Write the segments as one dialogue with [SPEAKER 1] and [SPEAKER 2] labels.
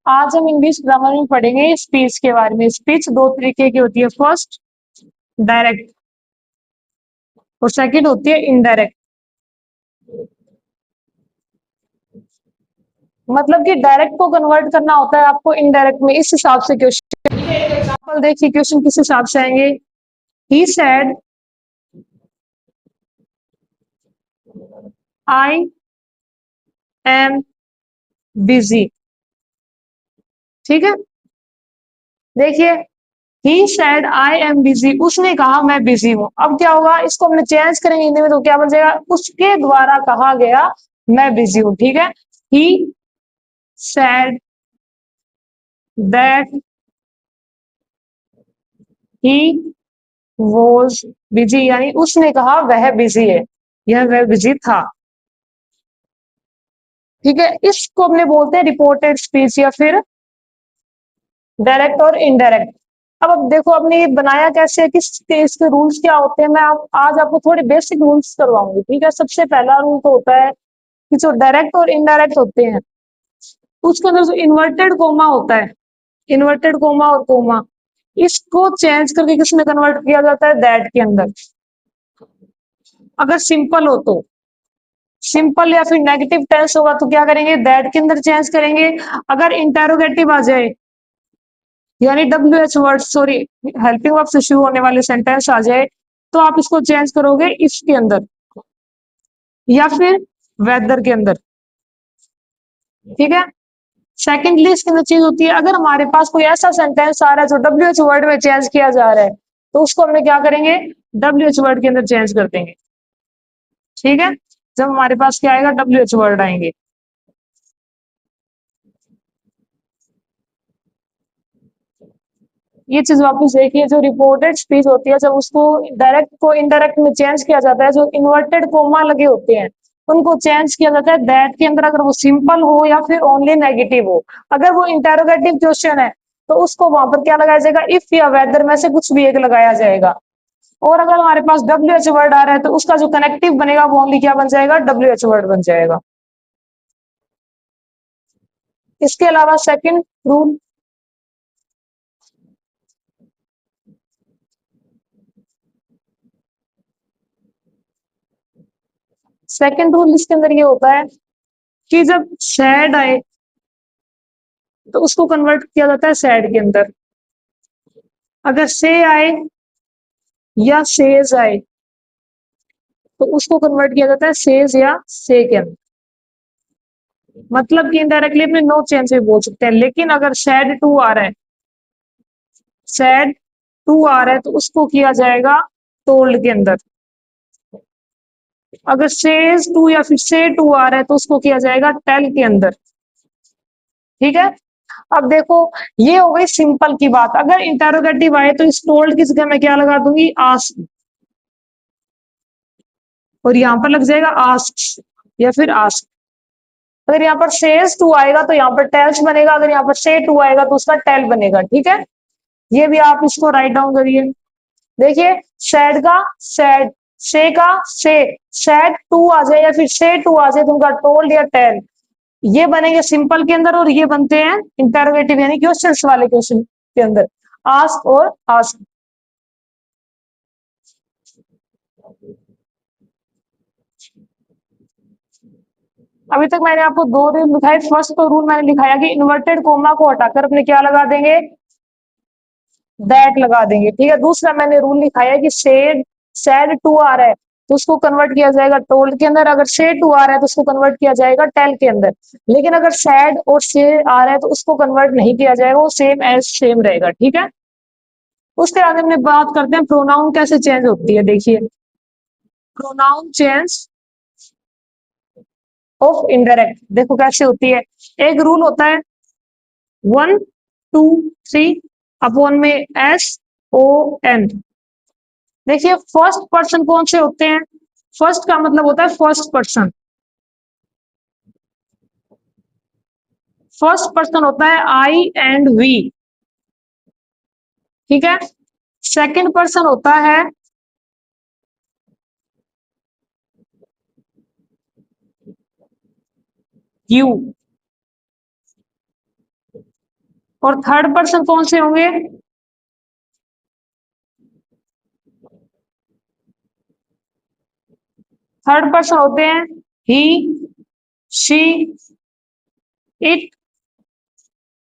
[SPEAKER 1] आज हम English grammar में पढ़ेंगे स्पीच के बारे में। स्पीच दो तरीके की होती है, फर्स्ट डायरेक्ट और सेकंड होती है इनडायरेक्ट। मतलब कि डायरेक्ट को कन्वर्ट करना होता है आपको इनडायरेक्ट में, इस हिसाब से क्वेश्चन। एग्जांपल देखिए, क्वेश्चन किस हिसाब से आएंगे। He said I am busy. ठीक है, देखिए, he said I am busy, उसने कहा मैं बिजी हूं। अब क्या होगा, इसको हमने चेंज करेंगे हिंदी में तो क्या बन जाएगा, उसके द्वारा कहा गया मैं बिजी हूं। ठीक है, he said that he was busy, यानी उसने कहा वह बिजी है या वह बिजी था। ठीक है, इसको हमने बोलते हैं रिपोर्टेड स्पीच या फिर डायरेक्ट और इनडायरेक्ट। अब देखो, आपने ये बनाया कैसे, किस इसके रूल्स क्या होते हैं, मैं आज आपको थोड़े बेसिक रूल्स करवाऊंगी। ठीक है, सबसे पहला रूल तो होता है कि जो डायरेक्ट और इनडायरेक्ट होते हैं उसके अंदर जो इन्वर्टेड कोमा होता है, इन्वर्टेड कोमा और कोमा, इसको चेंज करके किसमें कन्वर्ट किया जाता है, दैट के अंदर। अगर सिंपल हो तो सिंपल, या फिर नेगेटिव टेंस होगा तो क्या करेंगे, दैट के अंदर चेंज करेंगे। अगर इंटेरोगेटिव आ जाए, यानी W H word, sorry, helping verb से शुरू होने वाले सेंटेंस आ जाए, तो आप इसको चेंज करोगे इफ के अंदर या फिर वेदर के अंदर। ठीक है, सेकेंडली इसके अंदर चीज होती है, अगर हमारे पास कोई ऐसा सेंटेंस आ रहा है जो डब्ल्यू एच वर्ड में चेंज किया जा रहा है, तो उसको हमने क्या करेंगे, डब्ल्यू एच वर्ड के अंदर चेंज कर देंगे। ठीक है, जब हमारे पास क्या आएगा, डब्ल्यू एच वर्ड आएंगे। ये चीज वापस देखिए, जो रिपोर्टेड स्पीच होती है, जब उसको डायरेक्ट को इनडायरेक्ट में चेंज किया जाता है, जो इन्वर्टेड कोमा लगे होते हैं उनको चेंज किया जाता है दैट के अंदर, अगर वो सिंपल हो या फिर ओनली नेगेटिव हो। अगर वो इंटेरोगेटिव क्वेश्चन है तो उसको वहां पर क्या लगाया जाएगा, इफ या वेदर में से कुछ भी एक लगाया जाएगा। और अगर हमारे पास डब्ल्यू एच वर्ड आ रहा है तो उसका जो कनेक्टिव बनेगा वो ओनली क्या बन जाएगा, डब्ल्यू एच वर्ड बन जाएगा। इसके अलावा सेकंड रूल, सेकंड रूल इसके अंदर ये होता है कि जब सैड आए तो उसको कन्वर्ट किया जाता है सैड के अंदर। अगर से आए या सेज आए तो उसको कन्वर्ट किया जाता है सेज या से के अंदर। मतलब कि इनडायरेक्टली अपने नो चेंज में बोल सकते हैं। लेकिन अगर सैड टू आ रहा है, सैड टू आ रहा है तो उसको किया जाएगा टोल्ड के अंदर। अगर सेज टू या फिर से टू आ रहा है तो उसको किया जाएगा टेल के अंदर। ठीक है, अब देखो, ये हो गई सिंपल की बात। अगर इंटेरोगेटिव आए तो इस टोल्ड की जगह मैं क्या लगा दूंगी, आस्क, और यहां पर लग जाएगा आस्क या फिर आस्क। अगर यहाँ पर सेज टू आएगा तो यहाँ पर टेल्स बनेगा, अगर यहाँ पर से टू आएगा तो उसका टेल बनेगा। ठीक है, ये भी आप इसको राइट डाउन करिए। देखिए, सैड का सैड, से का से, सैड टू आ जाए या फिर से टू आ जाए तो उनका टोल्ड या टेल, ये बनेंगे सिंपल के अंदर, और ये बनते हैं इंटरोगेटिव यानी क्वेश्चंस वाले क्वेश्चन के अंदर, आस्क और आस्क। अभी तक मैंने आपको दो रूल दिखाए। फर्स्ट तो रूल मैंने दिखाया कि इन्वर्टेड कोमा को हटाकर अपने क्या लगा देंगे, दैट लगा देंगे। ठीक है, दूसरा मैंने रूल दिखाया कि सेड, सैड टू आ रहा है तो उसको कन्वर्ट किया जाएगा टोल्ड के अंदर, अगर से टू आ रहा है तो उसको कन्वर्ट किया जाएगा टेल के अंदर। लेकिन अगर सैड और से आ रहा है तो उसको कन्वर्ट नहीं किया जाएगा, वो सेम एज सेम रहेगा। ठीक है, उसके बाद हमने बात करते हैं प्रोनाउन कैसे चेंज होती है। देखिए, प्रोनाउन चेंज ऑफ इनडायरेक्ट देखो कैसे होती है। एक रूल होता है 1 2 3 अपॉन में SON। देखिए, फर्स्ट पर्सन कौन से होते हैं, फर्स्ट का मतलब होता है फर्स्ट पर्सन, फर्स्ट पर्सन होता है आई एंड वी। ठीक है, सेकंड पर्सन होता है यू। और थर्ड पर्सन कौन से होंगे? थर्ड पर्सन होते हैं ही, शी, इट,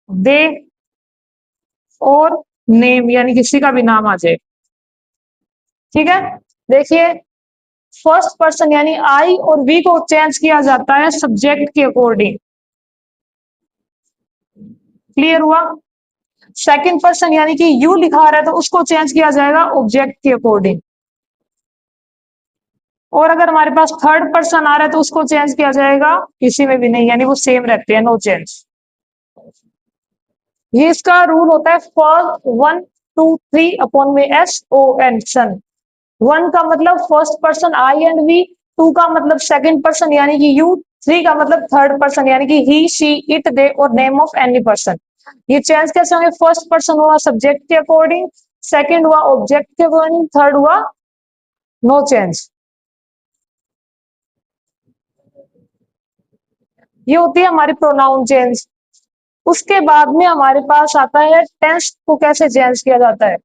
[SPEAKER 1] दे और नेम, यानी किसी का भी नाम आ जाए। ठीक है, देखिए फर्स्ट पर्सन यानी आई और वी को चेंज किया जाता है सब्जेक्ट के अकॉर्डिंग। क्लियर हुआ? सेकंड पर्सन यानी कि यू लिखा रहा है तो उसको चेंज किया जाएगा ऑब्जेक्ट के अकॉर्डिंग। और अगर हमारे पास थर्ड पर्सन आ रहा है तो उसको चेंज किया जाएगा किसी में भी नहीं, यानी वो सेम रहते हैं, नो चेंज। ये इसका रूल होता है फर्स्ट 1 2 3 में एस ओ एन सन। 1 का मतलब first person I and we, 2 का मतलब सेकंड पर्सन यानी कि यू, 3 का मतलब थर्ड पर्सन यानी कि ही, शी, इट, दे और नेम ऑफ एनी पर्सन। ये चेंज कैसे होंगे? फर्स्ट पर्सन हुआ सब्जेक्ट के अकॉर्डिंग, सेकंड हुआ ऑब्जेक्ट के अकॉर्डिंग, थर्ड हुआ नो चेंज। ये होती है हमारी प्रोनाउन चेंज। उसके बाद में हमारे पास आता है टेंस को कैसे चेंज किया जाता है।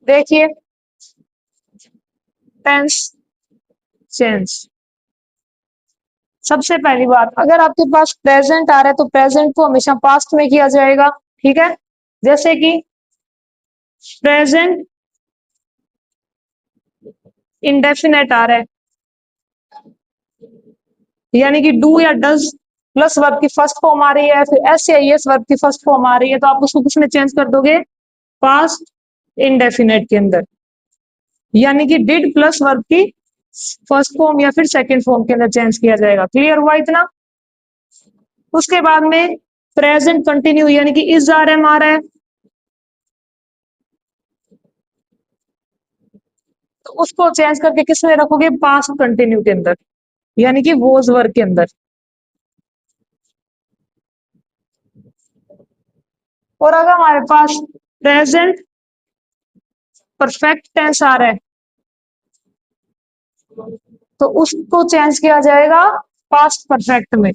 [SPEAKER 1] देखिए टेंस चेंज, सबसे पहली बात अगर आपके पास प्रेजेंट आ रहा है तो प्रेजेंट को हमेशा पास्ट में किया जाएगा। ठीक है, जैसे कि प्रेजेंट इंडेफिनेट आ रहा है, यानी कि डू या डज प्लस वर्ब की फर्स्ट फॉर्म आ रही है, फिर एस या एस वर्ब की फर्स्ट फॉर्म आ रही है, तो आप उसको किसमें चेंज कर दोगे? पास्ट इंडेफिनेट के अंदर, यानी कि डिड प्लस वर्ब की फर्स्ट फॉर्म या फिर सेकंड फॉर्म के अंदर चेंज किया जाएगा। क्लियर हुआ इतना? उसके बाद में प्रेजेंट कंटिन्यू यानी कि इज आ रहा है, मारा है, तो उसको चेंज करके किस में रखोगे? पास्ट कंटिन्यू के अंदर, यानी कि वोज वर्ग के अंदर। और अगर हमारे पास प्रेजेंट परफेक्ट टेंस आ रहा है तो उसको चेंज किया जाएगा पास्ट परफेक्ट में।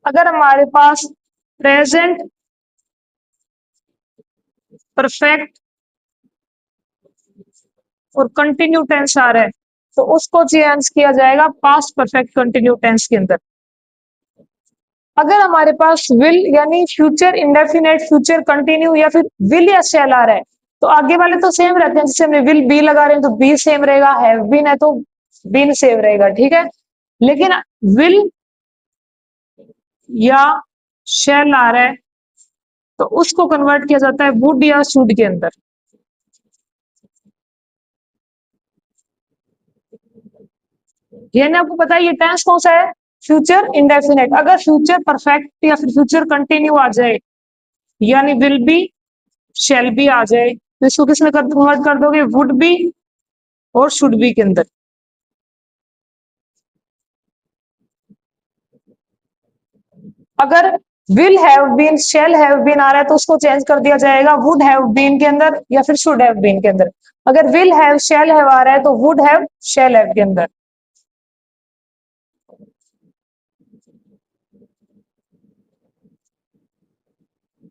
[SPEAKER 1] अगर हमारे पास प्रेजेंट परफेक्ट और कंटिन्यू टेंस आ रहा है तो उसको चेंज किया जाएगा पास्ट परफेक्ट कंटिन्यू टेंस के अंदर। अगर हमारे पास विल यानी फ्यूचर इंडेफिनेट, फ्यूचर कंटिन्यू या फिर विल या शैल आ रहा है तो आगे वाले तो सेम रहते हैं, जैसे हमने विल बी लगा रहे हैं तो बी सेम रहेगा, हैव बीन है तो बीन सेम रहेगा। ठीक है, लेकिन विल या शैल आ रहा है तो उसको कन्वर्ट किया जाता है वुड या शुड के अंदर। यानी आपको पता है ये टेंस कौन सा है? Future indefinite. अगर फ्यूचर परफेक्ट या फिर फ्यूचर कंटिन्यू आ जाए यानी विल बी शैल बी आ जाए तो इसको किसमें कन्वर्ट कर दोगे? वुड बी और शुड बी के अंदर। अगर will have been shall have been आ रहा है तो उसको चेंज कर दिया जाएगा वुड हैव बीन के अंदर या फिर शुड हैव बीन के अंदर। अगर विल हैव शैल हैव आ रहा है तो वुड हैव शैल हैव के अंदर।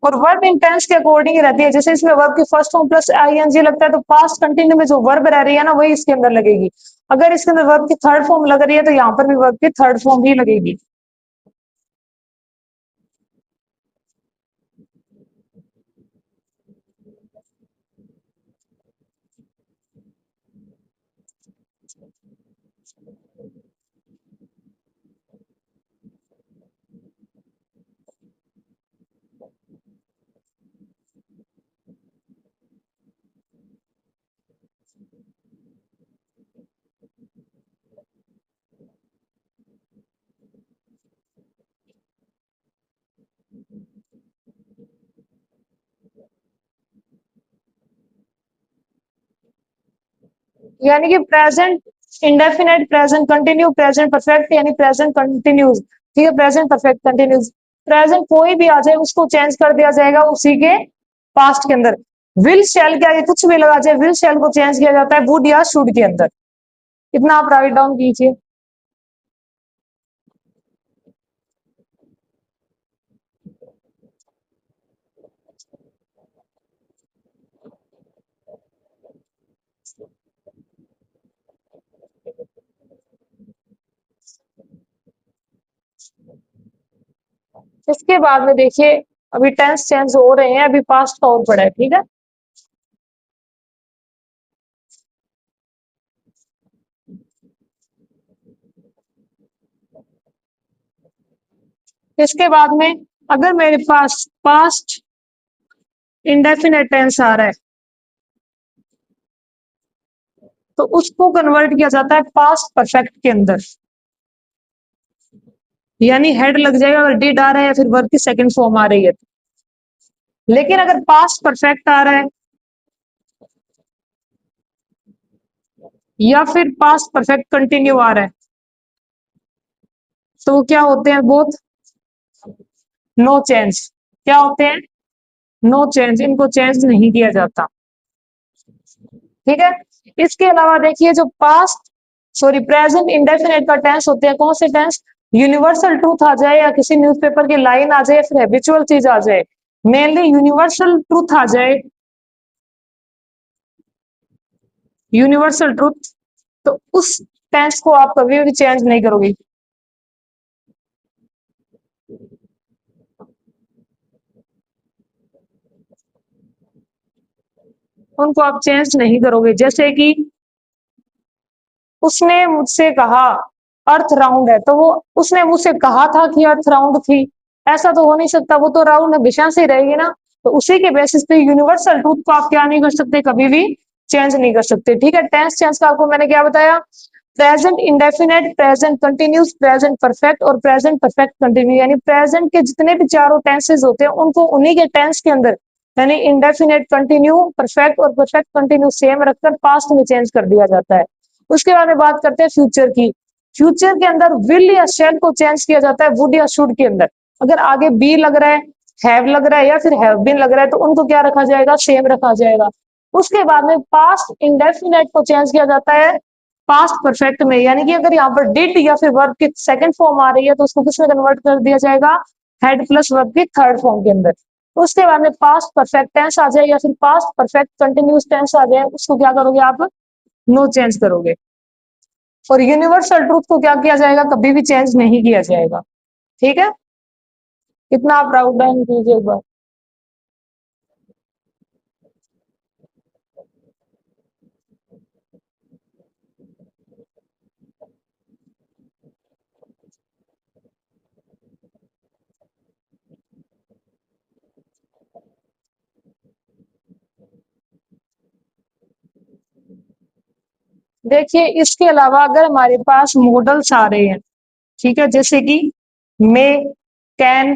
[SPEAKER 1] और वर्ब इंटेंस के अकॉर्डिंग ही रहती है, जैसे इसमें वर्ब की फर्स्ट फॉर्म प्लस आईएनजी लगता है तो पास्ट कंटिन्यू में जो वर्ब रह रही है ना वही इसके अंदर लगेगी। अगर इसके अंदर वर्ब की थर्ड फॉर्म लग रही है तो यहाँ पर भी वर्ब की थर्ड फॉर्म ही लगेगी। यानी कि present indefinite, present continue, present perfect यानी प्रेजेंट कंटिन्यूज। ठीक है, प्रेजेंट परफेक्ट कंटिन्यूज, प्रेजेंट कोई भी आ जाए उसको चेंज कर दिया जाएगा उसी के पास्ट के अंदर। विल शैल के आगे कुछ भी लगा जाए, विल शैल को चेंज किया जाता है वुड या शुड के अंदर। इतना आप राइट डाउन कीजिए। इसके बाद में देखिए अभी टेंस चेंज हो रहे हैं, अभी पास्ट का और पड़ा है, ठीक है। इसके बाद में अगर मेरे पास पास्ट इंडेफिनेट टेंस आ रहा है तो उसको कन्वर्ट किया जाता है पास्ट परफेक्ट के अंदर, यानी हेड लग जाएगा अगर डिड आ रहा है या फिर वर्ब की सेकंड फॉर्म आ रही है। लेकिन अगर पास्ट परफेक्ट आ रहा है या फिर पास्ट परफेक्ट कंटिन्यू आ रहा है तो वो क्या होते हैं, बोथ नो चेंज। क्या होते हैं, नो चेंज, इनको चेंज नहीं किया जाता, ठीक है। इसके अलावा देखिए जो पास्ट सॉरी प्रेजेंट इंडेफिनेट का टेंस होते हैं, कौन से टेंस, यूनिवर्सल ट्रूथ आ जाए या किसी न्यूज़पेपर की लाइन आ जाए या फिर हैबिचुअल चीज आ जाए, मेनली यूनिवर्सल ट्रूथ आ जाए, यूनिवर्सल ट्रूथ, तो उस टेंस को आप कभी भी चेंज नहीं करोगे। उनको आप चेंज नहीं करोगे। जैसे कि उसने मुझसे कहा अर्थ राउंड है, तो वो उसने मुझसे कहा था कि अर्थ राउंड थी, ऐसा तो हो नहीं सकता, वो तो राउंड हमेशा से रहेगी ना। तो उसी के बेसिस पे यूनिवर्सल ट्रूथ को आप क्या नहीं कर सकते, कभी भी चेंज नहीं कर सकते, ठीक है। टेंस चेंज का आपको मैंने क्या बताया, present indefinite, present continuous, present perfect और प्रेजेंट परफेक्ट कंटिन्यू, यानी प्रेजेंट के जितने भी चारों टेंसेज होते हैं उनको उन्हीं के टेंस के अंदर, यानी इंडेफिनेट, कंटिन्यू, परफेक्ट और परफेक्ट कंटिन्यू सेम रखकर पास्ट में चेंज कर दिया जाता है। उसके बाद में बात करते हैं फ्यूचर की। फ्यूचर के अंदर विल या शैल को चेंज किया जाता है वुड या शुड के अंदर। अगर आगे बी लग रहा है, हैव लग रहा है या फिर हैव बीन लग रहा है तो उनको क्या रखा जाएगा, सेम रखा जाएगा। उसके बाद में पास्ट इंडेफिनेट को चेंज किया जाता है पास्ट परफेक्ट में, यानी कि अगर यहाँ पर डिड या फिर वर्ब की सेकंड फॉर्म आ रही है तो उसको किसमें कन्वर्ट कर दिया जाएगा, हेड प्लस वर्ब की थर्ड फॉर्म के अंदर। उसके बाद में पास्ट परफेक्ट टेंस आ जाए या फिर पास्ट परफेक्ट कंटिन्यूस टेंस आ जाए, उसको क्या करोगे आप, नो चेंज करोगे। और यूनिवर्सल ट्रूथ को क्या किया जाएगा, कभी भी चेंज नहीं किया जाएगा, ठीक है। इतना आप राउट डाउन कीजिए एक बार। देखिए इसके अलावा अगर हमारे पास मॉडल्स आ रहे हैं, ठीक है, जैसे कि मे, कैन,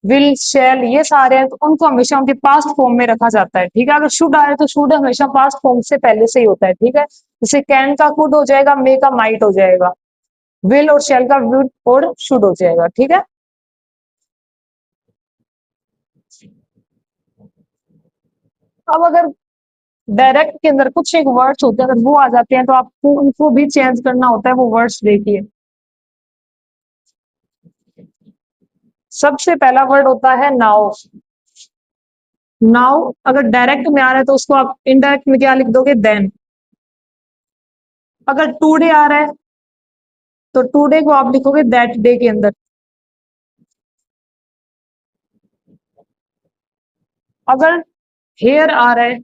[SPEAKER 1] विल, शैल, ये सारे हैं तो उनको हमेशा उनके पास्ट फॉर्म में रखा जाता है, ठीक है। अगर शुड आए तो शुड हमेशा पास्ट फॉर्म से पहले से ही होता है, ठीक है। जैसे कैन का कुड हो जाएगा, मे का माइट हो जाएगा, विल और शैल का वुड और शुड हो जाएगा, ठीक है। अब अगर डायरेक्ट के अंदर कुछ एक वर्ड्स होते हैं, अगर वो आ जाते हैं तो आपको उनको भी चेंज करना होता है। वो वर्ड्स देखिए, सबसे पहला वर्ड होता है नाउ। नाउ अगर डायरेक्ट में आ रहा है तो उसको आप इनडायरेक्ट में क्या लिख दोगे, देन। अगर टूडे आ रहा है तो टूडे को आप लिखोगे दैट डे के अंदर। अगर हेयर आ रहा है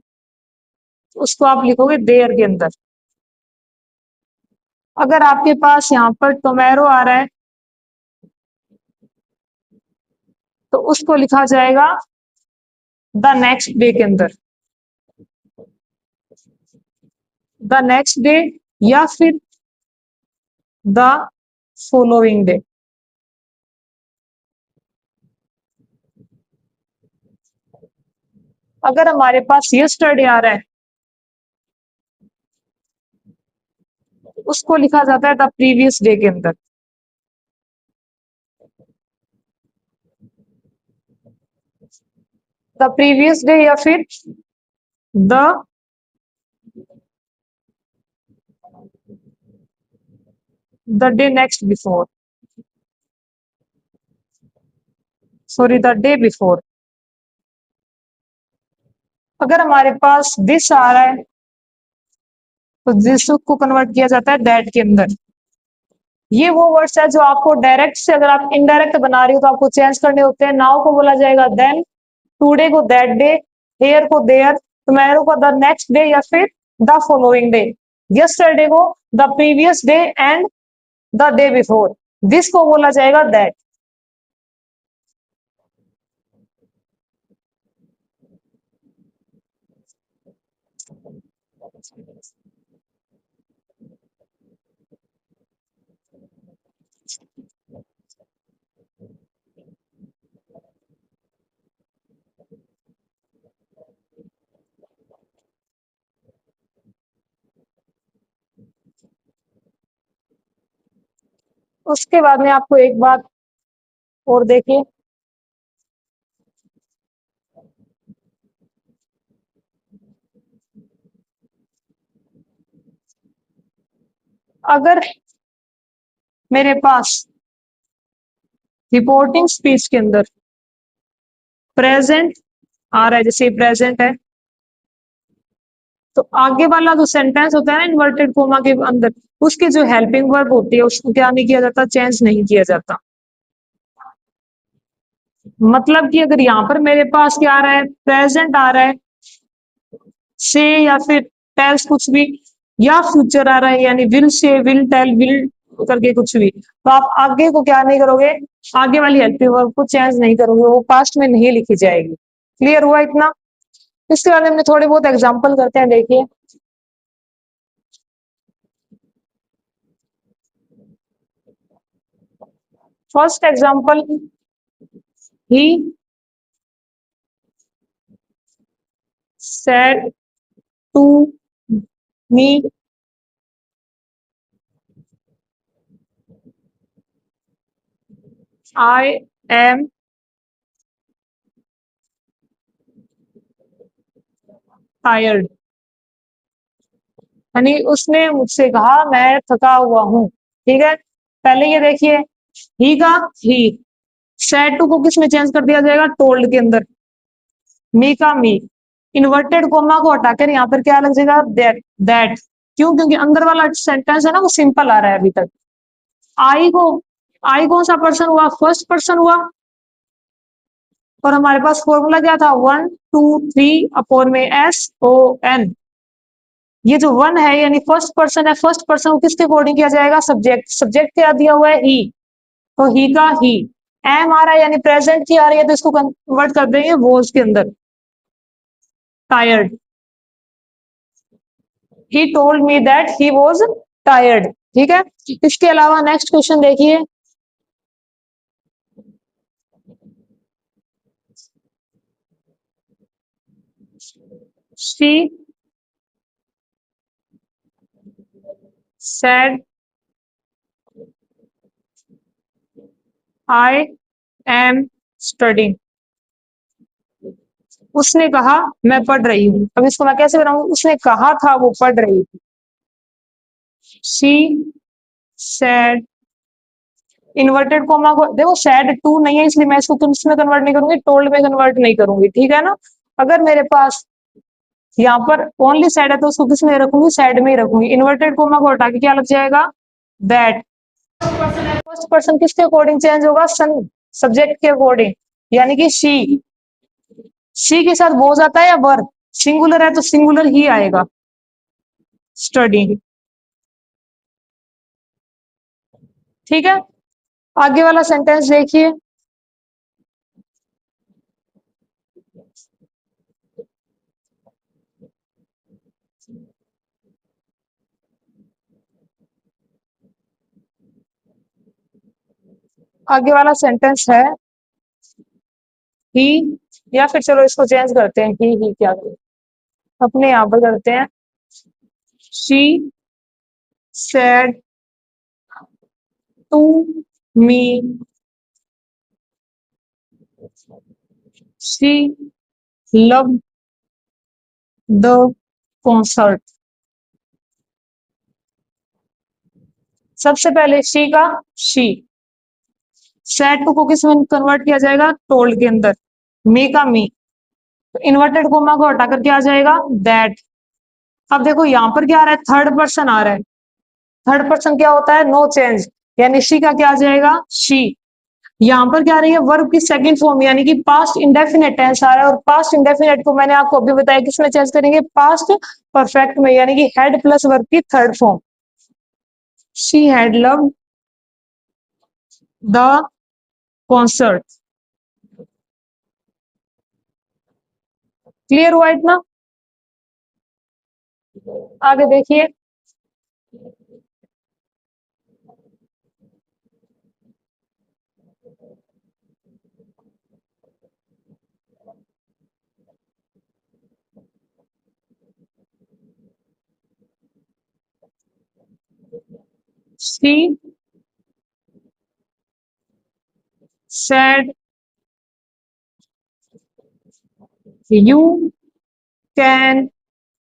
[SPEAKER 1] तो उसको आप लिखोगे देयर के अंदर। अगर आपके पास यहाँ पर टोमेरो आ रहा है तो उसको लिखा जाएगा द नेक्स्ट डे के अंदर, द नेक्स्ट डे या फिर द फॉलोइंग डे। अगर हमारे पास यस्टरडे आ रहा है उसको लिखा जाता है द प्रीवियस डे के अंदर। द प्रीवियस डे या फिर the day next before, sorry the day before. अगर हमारे पास दिस आ रहा है तो दिस को कन्वर्ट किया जाता है दैट के अंदर। ये वो वर्ड्स है जो आपको डायरेक्ट से, अगर आप इनडायरेक्ट बना रही हो तो आपको चेंज करने होते हैं। नाउ को बोला जाएगा देन, टुडे को दैट डे, हेयर को देयर, टुमारो को द नेक्स्ट डे या फिर द फॉलोइंग डे, यस्टरडे को the previous day and the day before, this को बोला जाएगा दैट। उसके बाद में आपको एक बात और देखिए, अगर मेरे पास रिपोर्टिंग स्पीच के अंदर प्रेजेंट आ रहा है, जैसे प्रेजेंट है, तो आगे वाला जो सेंटेंस होता है ना इन्वर्टेड कोमा के अंदर, उसकी जो हेल्पिंग वर्ब होती है उसको क्या नहीं किया जाता, चेंज नहीं किया जाता। मतलब कि अगर यहाँ पर मेरे पास क्या आ रहा है, प्रेजेंट आ रहा है, से या फिर टेल्स कुछ भी, या फ्यूचर आ रहा है यानी will say, will tell, will करके कुछ भी, तो आप आगे को क्या नहीं करोगे, आगे वाली हेल्पिंग वर्ब को चेंज नहीं करोगे, वो पास्ट में नहीं लिखी जाएगी। क्लियर हुआ इतना? इसके बारे में थोड़े बहुत एग्जाम्पल करते हैं, देखिए। First example, he said to me I am tired, यानी उसने मुझसे कहा मैं थका हुआ हूं। ठीक है, पहले ये देखिए, ही का ही, सैड टू को किस में चेंज कर दिया जाएगा, टोल्ड के अंदर, मी का मी, इन्वर्टेड कोमा को हटाकर यहाँ पर क्या लग जाएगा, दैट, दैट। क्यों? क्योंकि अंदर वाला सेंटेंस है ना वो सिंपल आ रहा है अभी तक। आई को, आई कौन सा पर्सन हुआ, फर्स्ट पर्सन हुआ, और हमारे पास फॉर्मूला क्या था, 1 2 3 अपॉन में SON। ये जो वन है यानी फर्स्ट पर्सन है, फर्स्ट पर्सन को किसके अकॉर्डिंग किया जाएगा, सब्जेक्ट, सब्जेक्ट क्या दिया हुआ है, ही, तो ही का ही। एम आ रहा है यानी प्रेजेंट की आ रही है तो इसको कन्वर्ट कर देंगे वॉज के अंदर, tired, he told me that he was tired. ठीक है, इसके अलावा नेक्स्ट क्वेश्चन देखिए, she said I am studying, उसने कहा मैं पढ़ रही हूँ। अब इसको मैं कैसे बनाऊं, उसने कहा था वो पढ़ रही थी, शी सेड, इन्वर्टेड कोमा को देखो, सैड टू नहीं है इसलिए मैं इसको किस में कन्वर्ट नहीं करूंगी, टोल्ड में कन्वर्ट नहीं करूंगी। ठीक है ना, अगर मेरे पास यहाँ पर ओनली सैड है तो उसको किस में रखूंगी, सैड में ही रखूंगी। इन्वर्टेड कोमा को हटा के क्या लग जाएगा, दैट। फर्स्ट पर्सन किसके अकॉर्डिंग चेंज होगा, सन, सब्जेक्ट के अकॉर्डिंग, यानी कि शी के साथ वो जाता है या वर, सिंगुलर है तो सिंगुलर ही आएगा, स्टडी। ठीक है, आगे वाला सेंटेंस देखिए, आगे वाला सेंटेंस है ही, या फिर चलो इसको चेंज करते हैं, ही क्या करें, अपने यहाँ पर करते हैं, she said to me, she love the concert. सबसे पहले शी का शी, सैड को किस में कन्वर्ट किया जाएगा, टोल्ड के अंदर, मी का मी, तो इन्वर्टेड कोमा को हटाकर क्या आ जाएगा, दैट। अब देखो यहां पर क्या आ रहा है, थर्ड पर्सन आ रहा है, थर्ड पर्सन क्या होता है, नो चेंज, यानी शी का क्या आ जाएगा, शी। यहां पर क्या आ रही है, वर्ब की सेकंड फॉर्म यानी कि पास्ट इंडेफिनेट टेंस आ रहा है, और पास्ट इंडेफिनेट को मैंने आपको अभी बताया किसमें चेंज करेंगे, पास्ट परफेक्ट में, यानी कि हैड प्लस वर्ब की third form. She had love the concert. Clear हुआ इतना? आगे देखिए, she said you can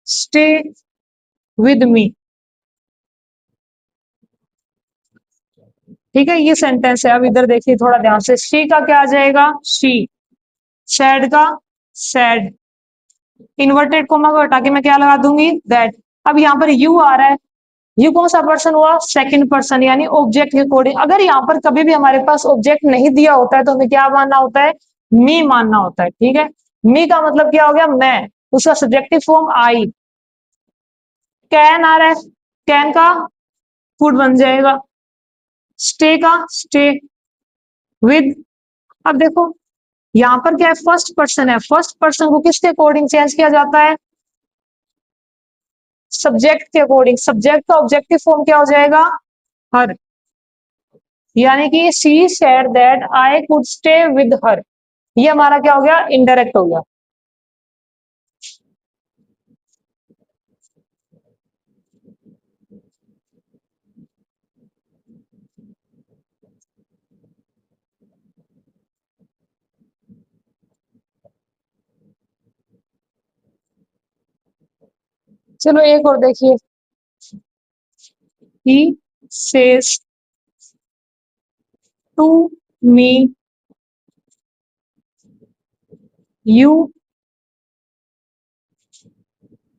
[SPEAKER 1] stay with me। ठीक है, ये सेंटेंस है। अब इधर देखिए थोड़ा ध्यान से, शी का क्या आ जाएगा, शी, सैड का सैड, इन्वर्टेड कोमा को हटा के मैं क्या लगा दूंगी, दैट। अब यहाँ पर यू आ रहा है, यू कौन सा पर्सन हुआ, सेकंड पर्सन, यानी ऑब्जेक्ट के अकॉर्डिंग। अगर यहाँ पर कभी भी हमारे पास ऑब्जेक्ट नहीं दिया होता है तो हमें क्या मानना होता है, मी मानना होता है। ठीक है, मी का मतलब क्या हो गया, मैं, उसका सब्जेक्टिव फॉर्म आई। कैन आ रहा है, कैन का फूड बन जाएगा, स्टे का स्टे, विद। अब देखो यहां पर क्या है, फर्स्ट पर्सन है, फर्स्ट पर्सन को किसके अकॉर्डिंग चेंज किया जाता है, सब्जेक्ट के अकॉर्डिंग। सब्जेक्ट का ऑब्जेक्टिव फॉर्म क्या हो जाएगा, हर, यानी कि she said that I could stay with her, ये हमारा क्या हो गया, इनडायरेक्ट हो गया। चलो एक और देखिए, he says to me you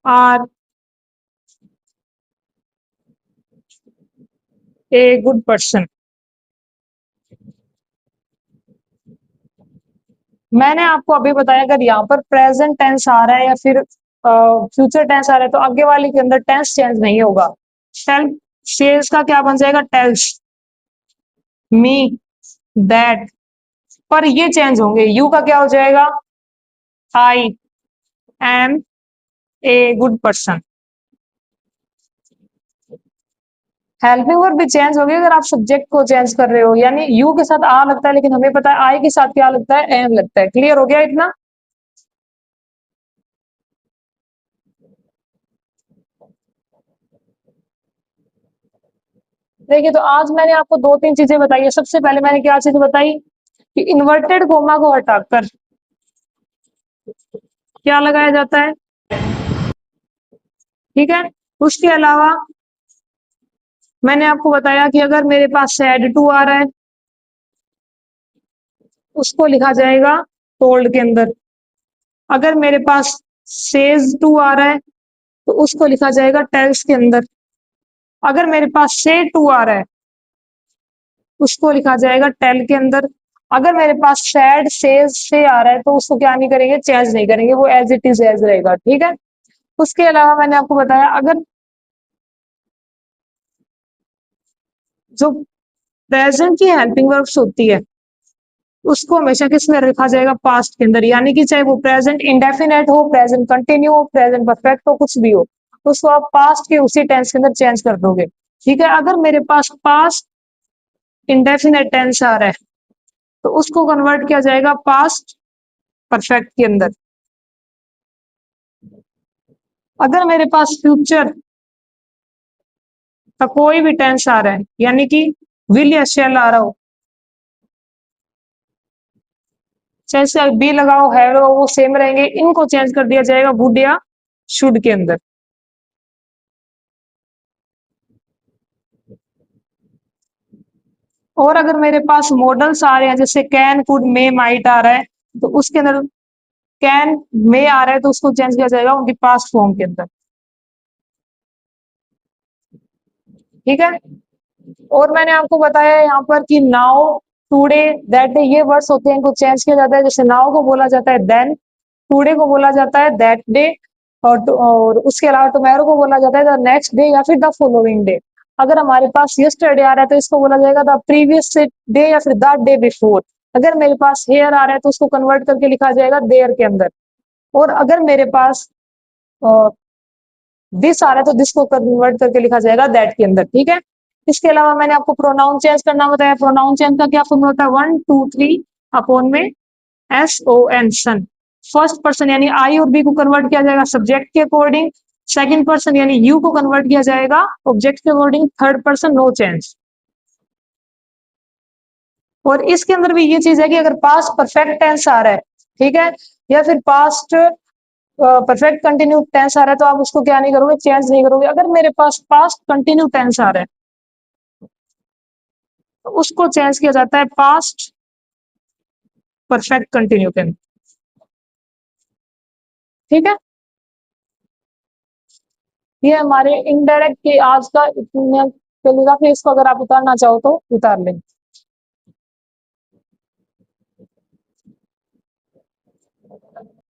[SPEAKER 1] are a good person. मैंने आपको अभी बताया, अगर यहाँ पर प्रेजेंट टेंस आ रहा है या फिर फ्यूचर टेंस आ रहा है तो आगे वाले के अंदर टेंस चेंज नहीं होगा। टेल सेल्स का क्या बन जाएगा, टेल्स मी दैट, पर ये चेंज होंगे। यू का क्या हो जाएगा, I am a good person. Helping verb भी चेंज होगी अगर आप सब्जेक्ट को चेंज कर रहे हो, यानी यू के साथ आ लगता है लेकिन हमें पता है आई के साथ क्या लगता है, एम लगता है। क्लियर हो गया इतना? देखिए, तो आज मैंने आपको दो तीन चीजें बताई है। सबसे पहले मैंने क्या चीज बताई, कि इन्वर्टेड कोमा को हटाकर क्या लगाया जाता है, ठीक है। उसके अलावा मैंने आपको बताया कि अगर मेरे पास सैड टू आ रहा है उसको लिखा जाएगा टोल्ड के अंदर। अगर मेरे पास सेज टू आ रहा है तो उसको लिखा जाएगा टेल्स के अंदर। अगर मेरे पास से टू आ रहा है उसको लिखा जाएगा टेल के अंदर। अगर मेरे पास सैड सेज से आ रहा है तो उसको क्या नहीं करेंगे, चेंज नहीं करेंगे, वो एज इट इज एज रहेगा। ठीक है, उसके अलावा मैंने आपको बताया, अगर जो प्रेजेंट की हेल्पिंग वर्ब्स होती है उसको हमेशा किस में रखा जाएगा, पास्ट के अंदर, यानी कि चाहे वो प्रेजेंट इंडेफिनेट हो, प्रेजेंट कंटिन्यू हो, प्रेजेंट परफेक्ट हो, कुछ भी हो, उसको आप पास्ट के उसी टेंस के अंदर चेंज कर दोगे। ठीक है, अगर मेरे पास पास्ट इंडेफिनेट टेंस आ रहा है तो उसको कन्वर्ट किया जाएगा पास्ट परफेक्ट के अंदर। अगर मेरे पास फ्यूचर का कोई भी टेंस आ रहा है, यानी कि विल या शैल आ रहा हो, चाहे बी लगाओ हैव लगाओ वो सेम रहेंगे, इनको चेंज कर दिया जाएगा वुड या शुड के अंदर। और अगर मेरे पास मॉडल्स आ रहे हैं जैसे कैन कुड मे माइट आ रहा है, तो उसके अंदर कैन मे आ रहा है तो उसको चेंज किया जाएगा उनकी पास्ट फॉर्म के अंदर। ठीक है। और मैंने आपको बताया यहाँ पर कि नाउ, टुडे, दैट डे, ये वर्ड्स होते हैं इनको चेंज किया जाता है। जैसे नाउ को बोला जाता है देन, टुडे को बोला जाता है दैट डे, और उसके अलावा टुमारो को बोला जाता है द नेक्स्ट डे या फिर द फॉलोइंग डे। अगर हमारे पास यस्टरडे आ रहा है तो इसको बोला जाएगा द प्रीवियस डे या फिर द डे बिफोर। अगर मेरे पास हेयर आ रहा है तो उसको कन्वर्ट करके लिखा जाएगा देयर के अंदर। और अगर मेरे पास दिस आ रहा है तो दिस को कन्वर्ट करके लिखा जाएगा दैट के अंदर। ठीक है। इसके अलावा मैंने आपको प्रोनाउन चेंज करना बताया। प्रोनाउन चेंज का क्या फॉर्मूला होता है, 1 2 3 अपॉन में SON सन। फर्स्ट पर्सन यानी आई और बी को कन्वर्ट किया जाएगा सब्जेक्ट के अकॉर्डिंग। सेकंड पर्सन यानी यू को कन्वर्ट किया जाएगा ऑब्जेक्ट के according. Third person no change. और इसके अंदर भी ये चीज है कि अगर पास्ट परफेक्ट टेंस आ रहा है, ठीक है, या फिर पास्ट परफेक्ट कंटिन्यू टेंस आ रहा है, तो आप उसको क्या नहीं करोगे, चेंज नहीं करोगे। अगर मेरे पास पास्ट कंटिन्यू टेंस आ रहा है तो उसको चेंज किया जाता है पास्ट परफेक्ट कंटिन्यू के अंदर। ठीक है। ये हमारे इनडायरेक्ट के आज का इतना चलेगा। फिर इसको अगर आप उतारना चाहो तो उतार लें।